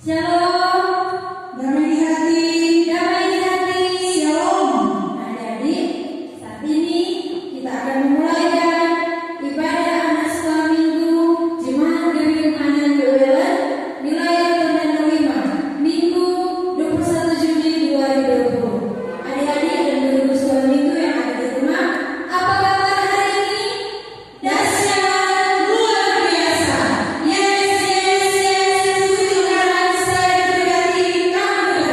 Shalom. Damai di hati. Damai di hati. Shalom. Nah, jadi saat ini kita akan memulaikan ibadah anak sekolah minggu Jemaat Gemilang Anak Beulah wilayah Tondano 5 Minggu 21 Juni 2020. Adik-adik dan guru sekolah minggu yang ada di rumah, apa kabar hari ini? Dahsyat, luar biasa. Yes, yes, yes. Puji Tuhan, saya berkati kamu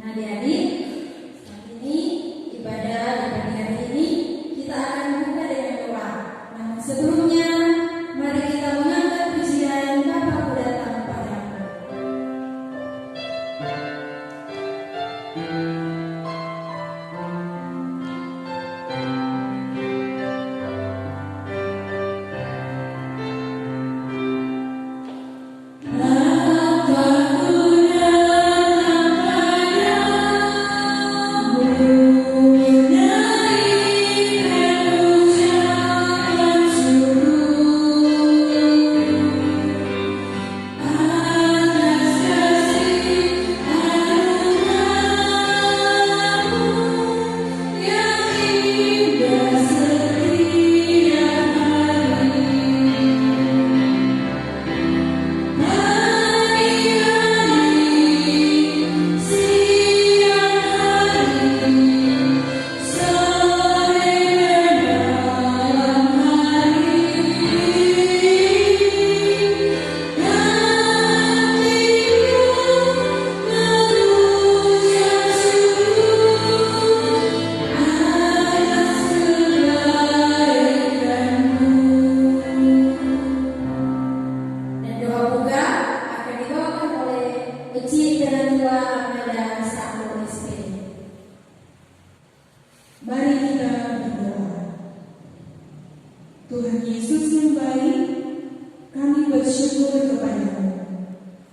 Adik-adik, saat ini ibadah di pagi hari ini kita akan membuka dengan doa. Namun sebelumnya, mari kita mengangkat pujian Bapa datang padamu. Mari kita berdoa. Tuhan Yesus yang baik, kami bersyukur kepada-Mu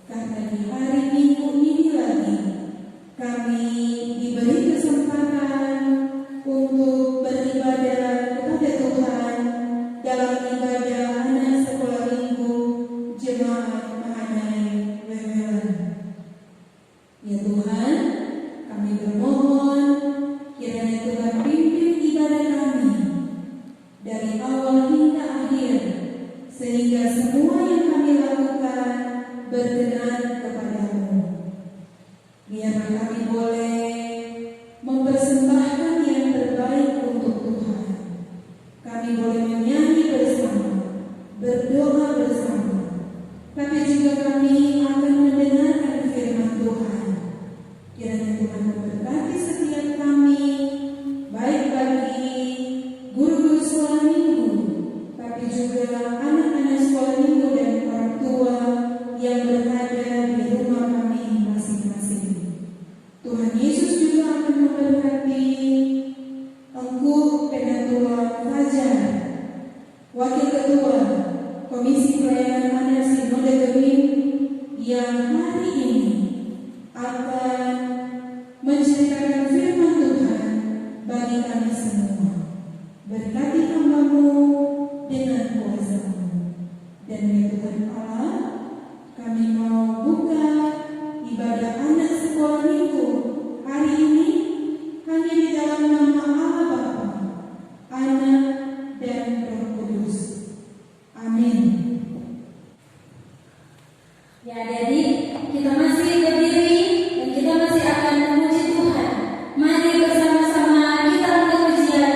karena di hari Minggu ini lagi kami diberi kesempatan untuk beribadah kepada Tuhan dalam ibadah anak sekolah minggu Jemaat Mahanaim Wewelan. Ya Tuhan, kami bermohon kiranya Tuhan pimpin ibadah kami dari awal hingga akhir, sehingga semua yang kami lakukan berkenan kepada-Mu. Biarlah kami boleh mempersembahkan yang terbaik untuk Tuhan. Kami boleh menyanyi bersama, berdoa bersama, tapi juga kami akan mendengarkan firman Tuhan. Kiranya Tuhan memberkati setiap kami, baik bagi guru-guru sekolah minggu, tapi juga anak-anak sekolah minggu dan orang tua yang berada di rumah kami masing-masing. Tuhan Yesus juga akan memberkati Engku Penatua Fajar, Wakil Ketua Komisi Pelayanan Anak Sinode Gemim, yang hari ini akan menceritakan firman Tuhan bagi kami semua. Berkati hamba-Mu dengan kuasa-Mu. Dan ya Tuhan Allah, kami mau buka ibadah anak sekolah minggu hari ini hanya di dalam nama Allah Bapa, Anak, dan Roh Kudus. Amin. Ya adik-adik, kita masih berdiri dan kita masih akan memuji Tuhan. Mari bersama-sama kita angkat pujian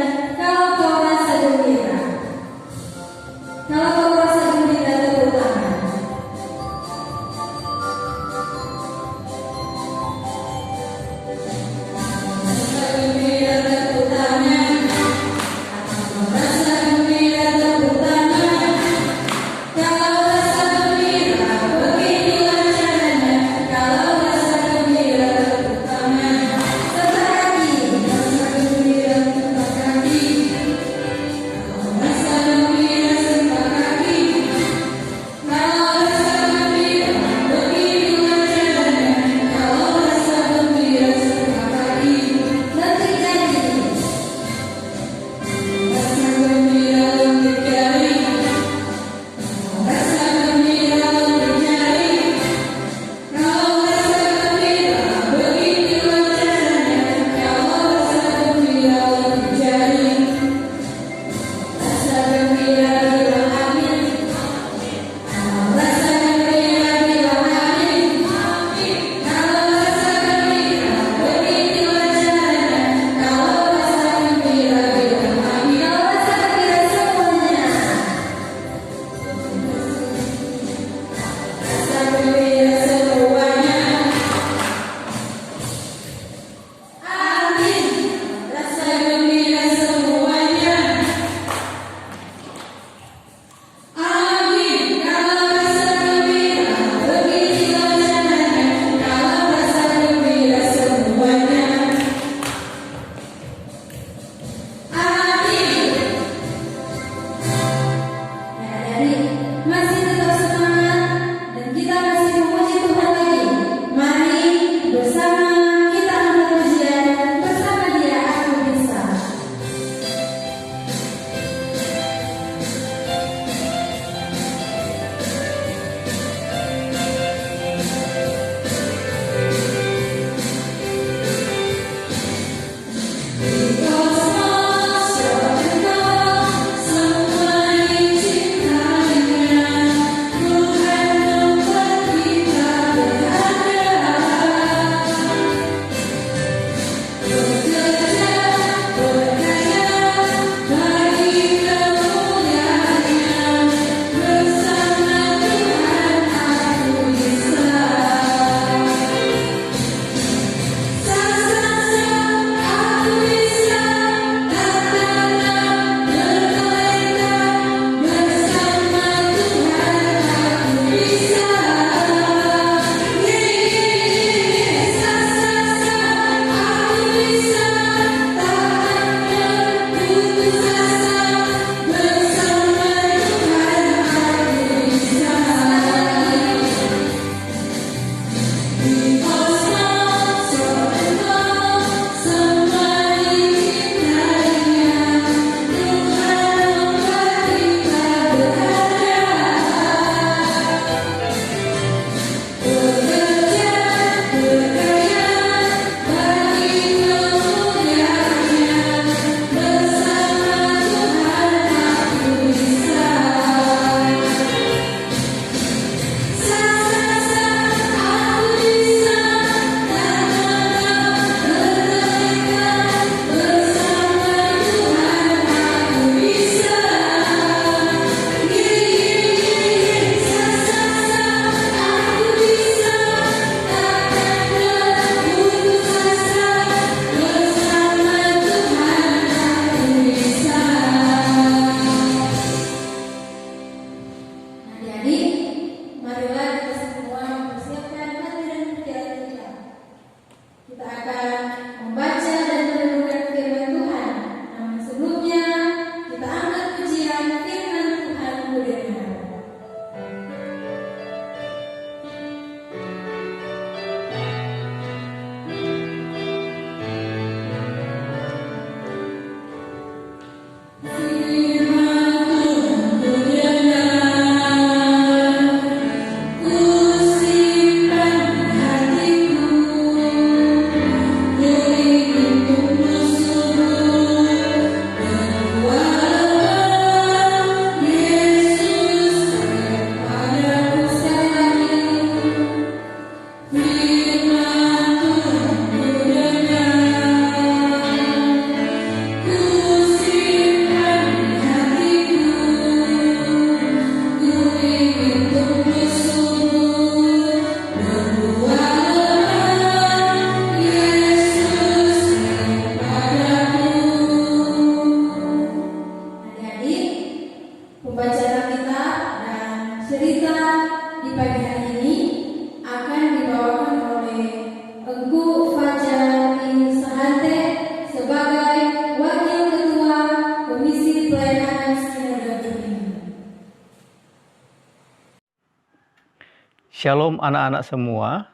Shalom anak-anak semua.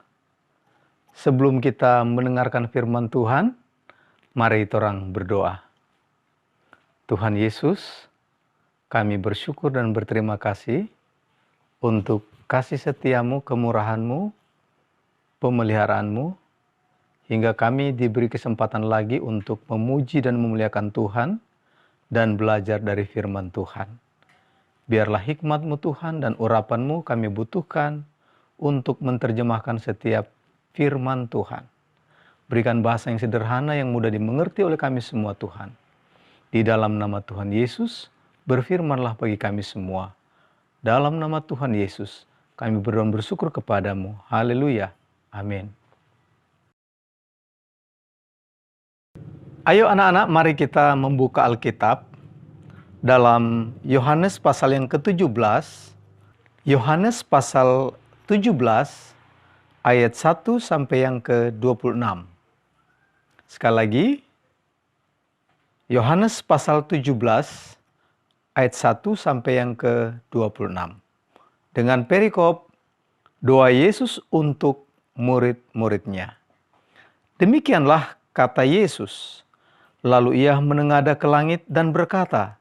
Sebelum kita mendengarkan firman Tuhan, mari kita orang berdoa. Tuhan Yesus, kami bersyukur dan berterima kasih untuk kasih setiamu, kemurahanmu, pemeliharaanmu, hingga kami diberi kesempatan lagi untuk memuji dan memuliakan Tuhan dan belajar dari firman Tuhan. Biarlah hikmat-Mu Tuhan dan urapan-Mu kami butuhkan untuk menerjemahkan setiap firman Tuhan. Berikan bahasa yang sederhana yang mudah dimengerti oleh kami semua Tuhan. Di dalam nama Tuhan Yesus, berfirmanlah bagi kami semua. Dalam nama Tuhan Yesus, kami berdoa dan bersyukur kepadamu. Haleluya. Amin. Ayo anak-anak, mari kita membuka Alkitab dalam Yohanes pasal yang ke-17. Yohanes pasal 17 ayat 1 sampai yang ke-26. Sekali lagi, Yohanes pasal 17 ayat 1 sampai yang ke-26. Dengan perikop doa Yesus untuk murid-muridnya. Demikianlah kata Yesus. Lalu ia menengadah ke langit dan berkata,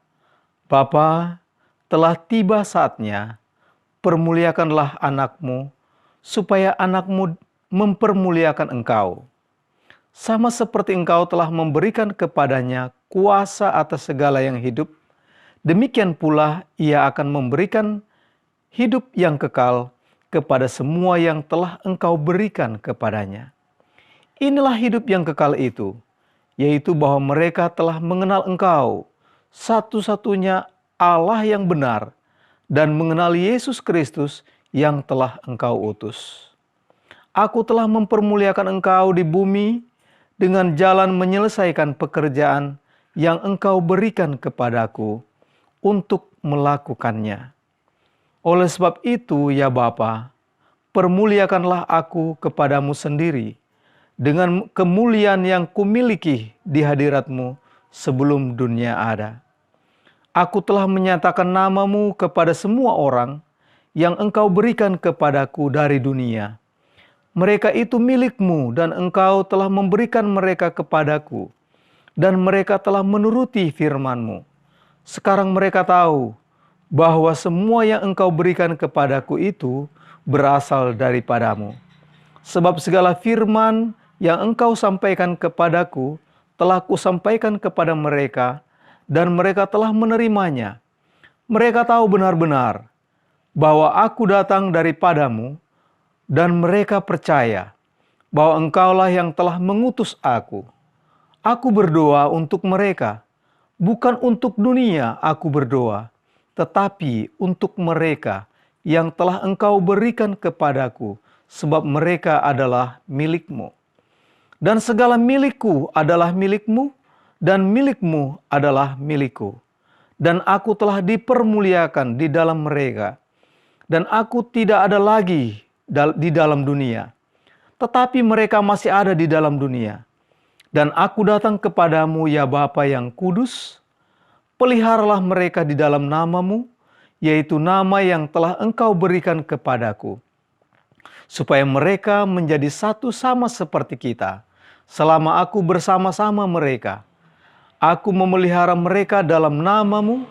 Bapa, telah tiba saatnya, permuliakanlah anakmu, supaya anakmu mempermuliakan engkau. Sama seperti engkau telah memberikan kepadanya kuasa atas segala yang hidup, demikian pula ia akan memberikan hidup yang kekal kepada semua yang telah engkau berikan kepadanya. Inilah hidup yang kekal itu, yaitu bahwa mereka telah mengenal engkau, satu-satunya Allah yang benar, dan mengenal Yesus Kristus yang telah engkau utus. Aku telah mempermuliakan engkau di bumi dengan jalan menyelesaikan pekerjaan yang engkau berikan kepadaku untuk melakukannya. Oleh sebab itu, ya Bapa, permuliakanlah aku kepadamu sendiri dengan kemuliaan yang kumiliki di hadiratmu sebelum dunia ada. Aku telah menyatakan namamu kepada semua orang yang engkau berikan kepadaku dari dunia. Mereka itu milikmu dan engkau telah memberikan mereka kepadaku. Dan mereka telah menuruti firman-Mu. Sekarang mereka tahu bahwa semua yang engkau berikan kepadaku itu berasal daripadamu. Sebab segala firman yang engkau sampaikan kepadaku telah kusampaikan kepada mereka, dan mereka telah menerimanya. Mereka tahu benar-benar bahwa aku datang daripadamu, dan mereka percaya bahwa engkaulah yang telah mengutus aku. Aku berdoa untuk mereka, bukan untuk dunia aku berdoa, tetapi untuk mereka yang telah engkau berikan kepadaku, sebab mereka adalah milikmu. Dan segala milikku adalah milikmu, dan milikmu adalah milikku. Dan aku telah dipermuliakan di dalam mereka. Dan aku tidak ada lagi di dalam dunia, tetapi mereka masih ada di dalam dunia. Dan aku datang kepadamu, ya Bapa yang kudus, peliharalah mereka di dalam namamu, yaitu nama yang telah engkau berikan kepadaku, supaya mereka menjadi satu sama seperti kita, selama aku bersama-sama mereka. Aku memelihara mereka dalam namamu,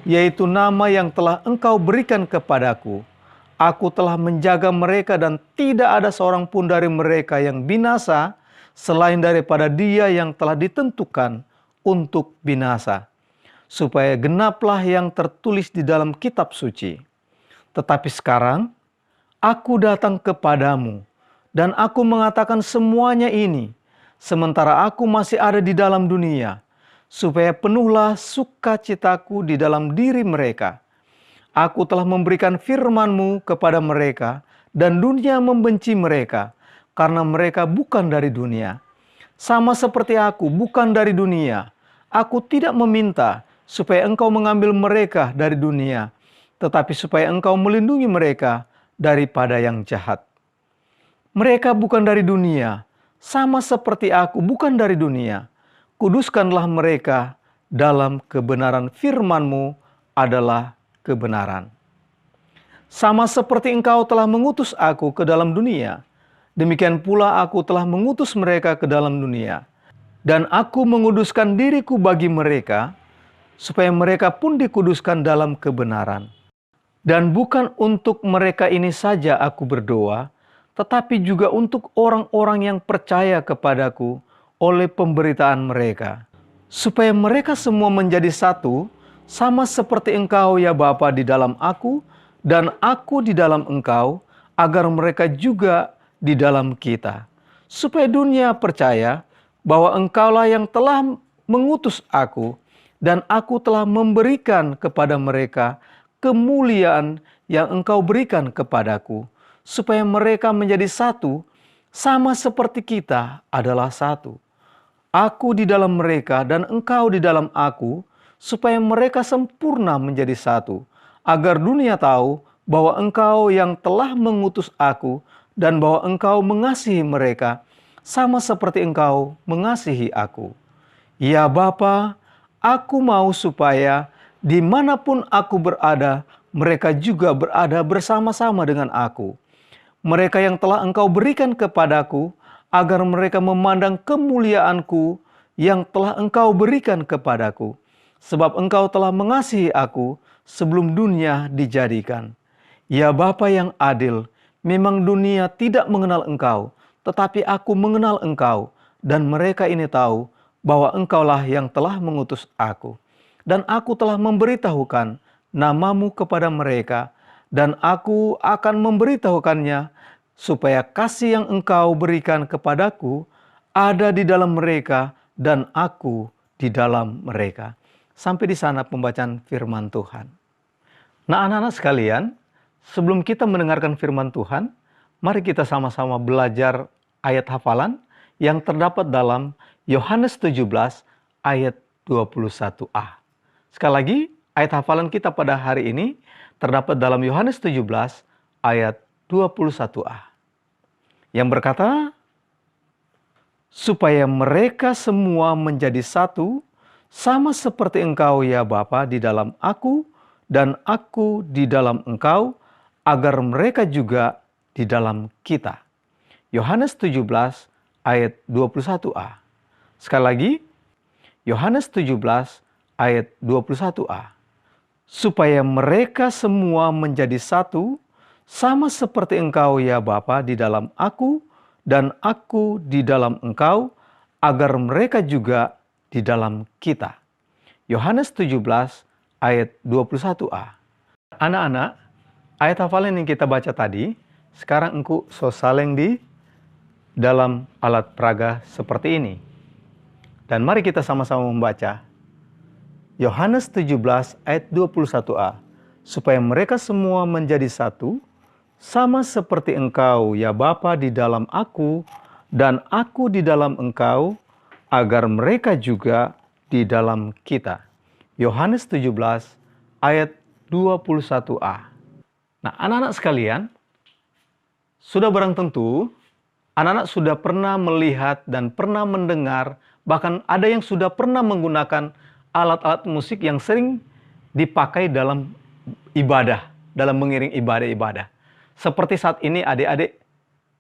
yaitu nama yang telah engkau berikan kepadaku. Aku telah menjaga mereka dan tidak ada seorang pun dari mereka yang binasa, selain daripada dia yang telah ditentukan untuk binasa. Supaya genaplah yang tertulis di dalam kitab suci. Tetapi sekarang, aku datang kepadamu, dan aku mengatakan semuanya ini, sementara aku masih ada di dalam dunia, supaya penuhlah sukacitaku di dalam diri mereka. Aku telah memberikan firman-Mu kepada mereka, dan dunia membenci mereka, karena mereka bukan dari dunia. Sama seperti aku bukan dari dunia, aku tidak meminta supaya Engkau mengambil mereka dari dunia, tetapi supaya Engkau melindungi mereka daripada yang jahat. Mereka bukan dari dunia, sama seperti aku bukan dari dunia. Kuduskanlah mereka dalam kebenaran, firman-Mu adalah kebenaran. Sama seperti Engkau telah mengutus aku ke dalam dunia, demikian pula aku telah mengutus mereka ke dalam dunia. Dan aku menguduskan diriku bagi mereka, supaya mereka pun dikuduskan dalam kebenaran. Dan bukan untuk mereka ini saja aku berdoa, tetapi juga untuk orang-orang yang percaya kepadaku oleh pemberitaan mereka, supaya mereka semua menjadi satu, sama seperti Engkau ya Bapa di dalam aku, dan aku di dalam Engkau, agar mereka juga di dalam kita. Supaya dunia percaya bahwa Engkaulah yang telah mengutus aku, dan aku telah memberikan kepada mereka kemuliaan yang Engkau berikan kepadaku, supaya mereka menjadi satu, sama seperti kita adalah satu. Aku di dalam mereka dan Engkau di dalam aku, supaya mereka sempurna menjadi satu, agar dunia tahu bahwa Engkau yang telah mengutus aku dan bahwa Engkau mengasihi mereka, sama seperti Engkau mengasihi aku. Ya Bapa, aku mau supaya dimanapun aku berada, mereka juga berada bersama-sama dengan aku. Mereka yang telah Engkau berikan kepadaku, agar mereka memandang kemuliaanku yang telah Engkau berikan kepadaku. Sebab Engkau telah mengasihi aku sebelum dunia dijadikan. Ya Bapa yang adil, memang dunia tidak mengenal Engkau, tetapi aku mengenal Engkau, dan mereka ini tahu bahwa Engkaulah yang telah mengutus aku. Dan aku telah memberitahukan namamu kepada mereka, dan aku akan memberitahukannya, supaya kasih yang Engkau berikan kepadaku ada di dalam mereka, dan aku di dalam mereka. Sampai di sana pembacaan firman Tuhan. Nah anak-anak sekalian, sebelum kita mendengarkan firman Tuhan, mari kita sama-sama belajar ayat hafalan yang terdapat dalam Yohanes 17 ayat 21a. Sekali lagi, ayat hafalan kita pada hari ini terdapat dalam Yohanes 17 ayat 21a. Yang berkata, supaya mereka semua menjadi satu, sama seperti Engkau ya Bapa di dalam aku, dan aku di dalam Engkau, agar mereka juga di dalam kita. Yohanes 17 ayat 21a. Sekali lagi, Yohanes 17 ayat 21a. Supaya mereka semua menjadi satu, sama seperti Engkau ya Bapa di dalam aku, dan aku di dalam Engkau, agar mereka juga di dalam kita. Yohanes 17 ayat 21a. Anak-anak, ayat hafalan yang kita baca tadi, sekarang engkau sosaleng di dalam alat peraga seperti ini. Dan mari kita sama-sama membaca. Yohanes 17 ayat 21a. Supaya mereka semua menjadi satu, sama seperti Engkau ya Bapa di dalam aku, dan aku di dalam Engkau, agar mereka juga di dalam kita. Yohanes 17 ayat 21a. Nah anak-anak sekalian, sudah barang tentu anak-anak sudah pernah melihat dan pernah mendengar, bahkan ada yang sudah pernah menggunakan alat-alat musik yang sering dipakai dalam ibadah, dalam mengiring ibadah-ibadah. Seperti saat ini adik-adik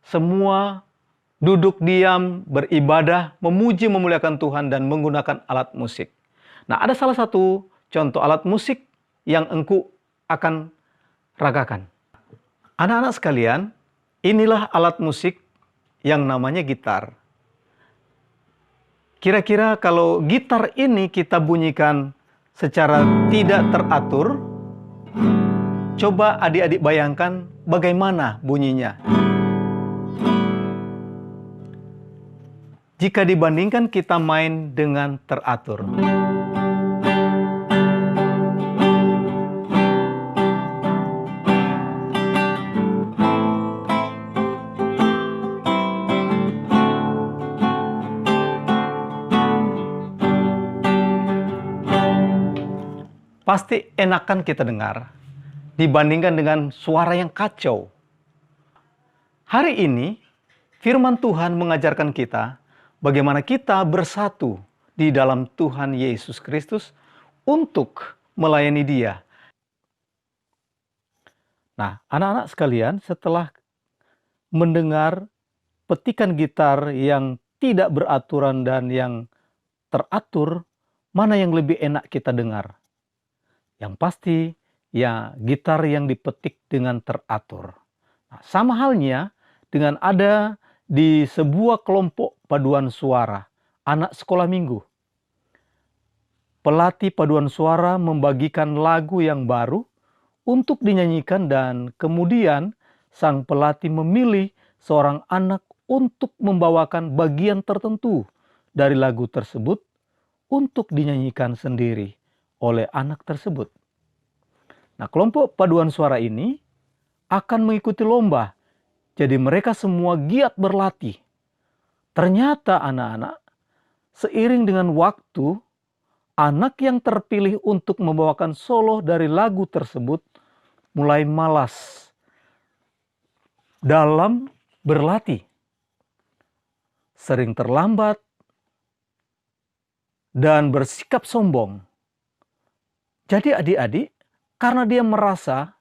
semua duduk diam, beribadah, memuji, memuliakan Tuhan dan menggunakan alat musik. Nah ada salah satu contoh alat musik yang engkau akan ragakan. Anak-anak sekalian, inilah alat musik yang namanya gitar. Kira-kira kalau gitar ini kita bunyikan secara tidak teratur, coba adik-adik bayangkan bagaimana bunyinya. Jika dibandingkan kita main dengan teratur. Pasti enakan kita dengar dibandingkan dengan suara yang kacau. Hari ini firman Tuhan mengajarkan kita bagaimana kita bersatu di dalam Tuhan Yesus Kristus untuk melayani Dia. Nah, anak-anak sekalian, setelah mendengar petikan gitar yang tidak beraturan dan yang teratur, mana yang lebih enak kita dengar? Yang pasti, ya gitar yang dipetik dengan teratur. Nah, sama halnya dengan ada di sebuah kelompok paduan suara, anak sekolah minggu. Pelatih paduan suara membagikan lagu yang baru untuk dinyanyikan dan kemudian sang pelatih memilih seorang anak untuk membawakan bagian tertentu dari lagu tersebut untuk dinyanyikan sendiri oleh anak tersebut. Nah, kelompok paduan suara ini akan mengikuti lomba. Jadi mereka semua giat berlatih. Ternyata anak-anak, seiring dengan waktu, anak yang terpilih untuk membawakan solo dari lagu tersebut mulai malas dalam berlatih. Sering terlambat dan bersikap sombong. Jadi adik-adik, karena dia merasa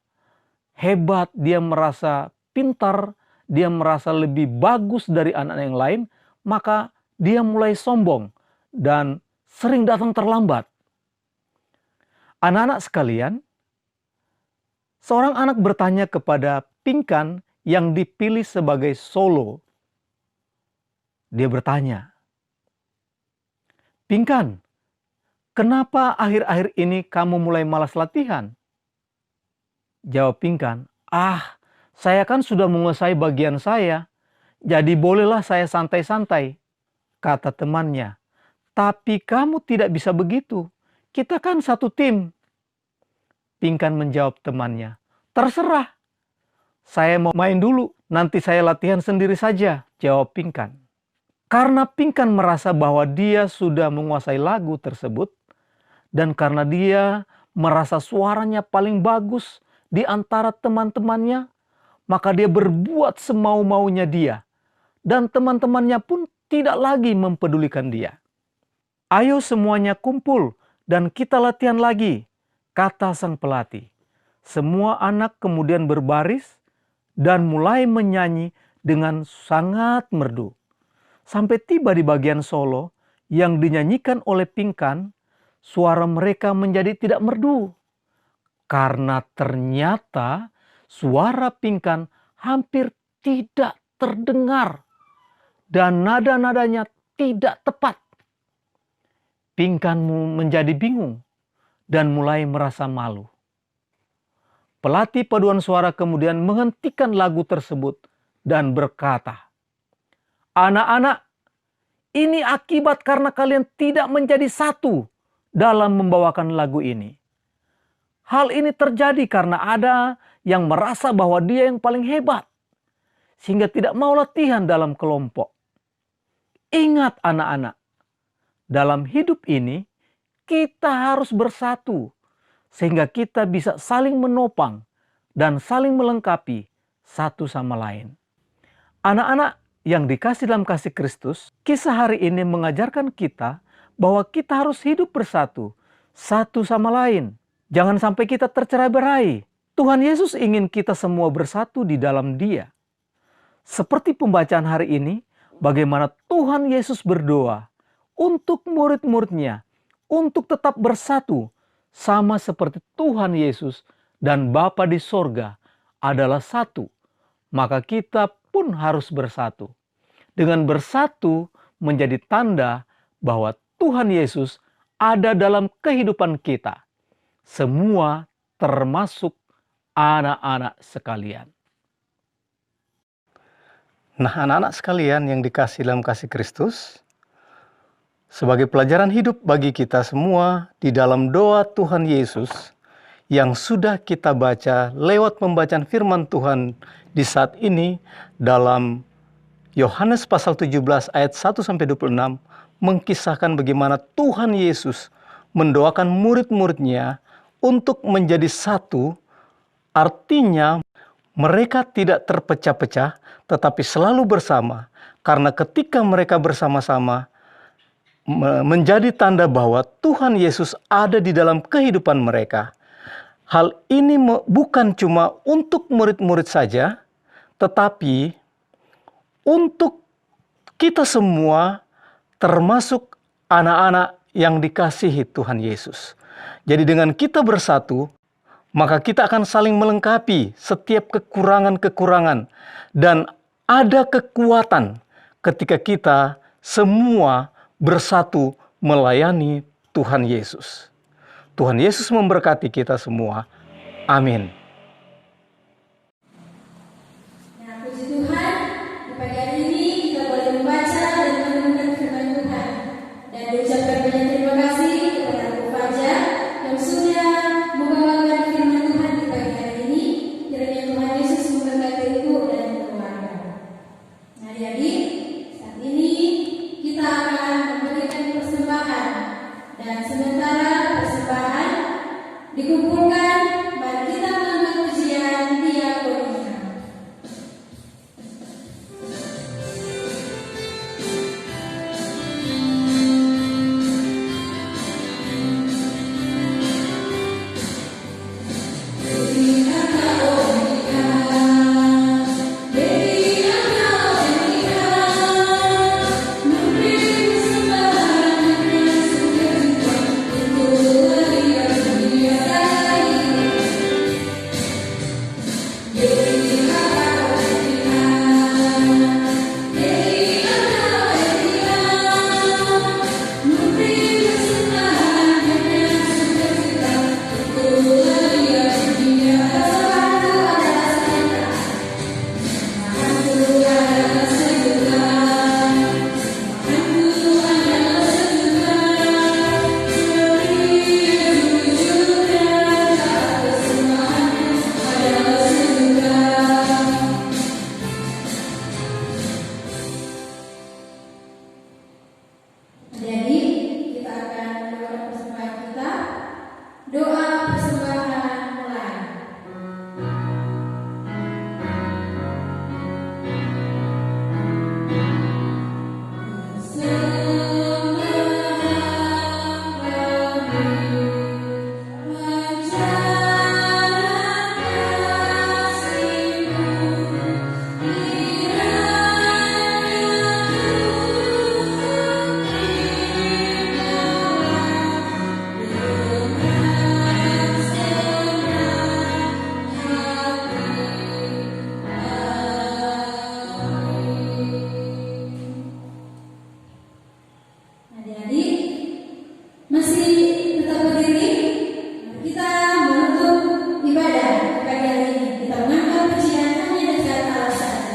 hebat, dia merasa pintar, dia merasa lebih bagus dari anak yang lain, maka dia mulai sombong dan sering datang terlambat. Anak-anak sekalian, seorang anak bertanya kepada Pinkan yang dipilih sebagai solo. Dia bertanya, "Pinkan, kenapa akhir-akhir ini kamu mulai malas latihan?" Jawab Pinkan, saya kan sudah menguasai bagian saya, jadi bolehlah saya santai-santai," kata temannya. "Tapi kamu tidak bisa begitu, kita kan satu tim." Pinkan menjawab temannya, "Terserah, saya mau main dulu, nanti saya latihan sendiri saja," jawab Pinkan. Karena Pinkan merasa bahwa dia sudah menguasai lagu tersebut, dan karena dia merasa suaranya paling bagus di antara teman-temannya, maka dia berbuat semau-maunya dia. Dan teman-temannya pun tidak lagi mempedulikan dia. "Ayo semuanya kumpul dan kita latihan lagi," kata sang pelatih. Semua anak kemudian berbaris dan mulai menyanyi dengan sangat merdu. Sampai tiba di bagian solo yang dinyanyikan oleh Pinkan, suara mereka menjadi tidak merdu. Karena ternyata suara Pinkan hampir tidak terdengar dan nada-nadanya tidak tepat. Pinkan menjadi bingung dan mulai merasa malu. Pelatih paduan suara kemudian menghentikan lagu tersebut dan berkata, "Anak-anak, ini akibat karena kalian tidak menjadi satu dalam membawakan lagu ini. Hal ini terjadi karena ada yang merasa bahwa dia yang paling hebat, sehingga tidak mau latihan dalam kelompok. Ingat anak-anak, dalam hidup ini kita harus bersatu, sehingga kita bisa saling menopang dan saling melengkapi satu sama lain." Anak-anak yang dikasih dalam kasih Kristus, kisah hari ini mengajarkan kita bahwa kita harus hidup bersatu, satu sama lain. Jangan sampai kita tercerai-berai. Tuhan Yesus ingin kita semua bersatu di dalam Dia. Seperti pembacaan hari ini, bagaimana Tuhan Yesus berdoa untuk murid-muridnya, untuk tetap bersatu, sama seperti Tuhan Yesus dan Bapa di sorga adalah satu. Maka kita pun harus bersatu. Dengan bersatu menjadi tanda bahwa Tuhan Yesus ada dalam kehidupan kita. Semua termasuk anak-anak sekalian. Nah, anak-anak sekalian yang dikasih dalam kasih Kristus, sebagai pelajaran hidup bagi kita semua di dalam doa Tuhan Yesus yang sudah kita baca lewat pembacaan firman Tuhan di saat ini dalam Yohanes pasal 17 ayat 1-26 mengkisahkan bagaimana Tuhan Yesus mendoakan murid-muridnya untuk menjadi satu, artinya mereka tidak terpecah-pecah tetapi selalu bersama, karena ketika mereka bersama-sama menjadi tanda bahwa Tuhan Yesus ada di dalam kehidupan mereka. hal ini bukan cuma untuk murid-murid saja, tetapi untuk kita semua, termasuk anak-anak yang dikasihi Tuhan Yesus. Jadi dengan kita bersatu, maka kita akan saling melengkapi setiap kekurangan-kekurangan. Dan ada kekuatan ketika kita semua bersatu melayani Tuhan Yesus. Tuhan Yesus memberkati kita semua. Amin. Nah, puji Tuhan, di pagi hari ini kita boleh membaca dan merenungkan firman Tuhan. Dan diucapkan banyak terima kasih kepada Bu Fajar yang sudah membawakan firman Tuhan di pagi hari ini. Kiranya Tuhan Yesus memberkati ibu dan keluarga. Nah, jadi saat ini kita akan memberikan persembahan. Dan sementara persembahan dikumpulkan, mari kita mengambil pujian diakonia. Jadi kita akan membawakan persembahan kita. Doa persembahan mulai. Adik-adik masih tetap berdiri. Kita menutup ibadah pagi hari ini. Kita mengangkat pujian hanya dekat Allah saja.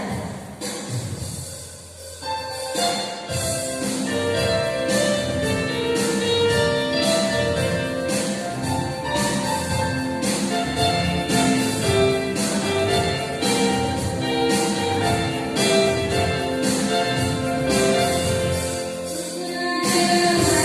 Terima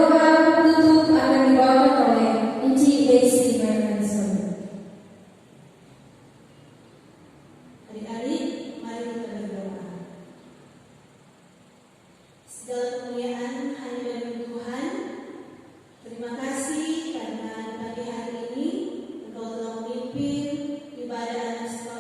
doa penutup akan dibawakan oleh Inci Daisy Manson. Adik-adik, mari kita berdoa. Segala kemuliaan hanya bagi Tuhan. Terima kasih karena pagi hari ini Engkau telah memimpin ibadah anak sekolah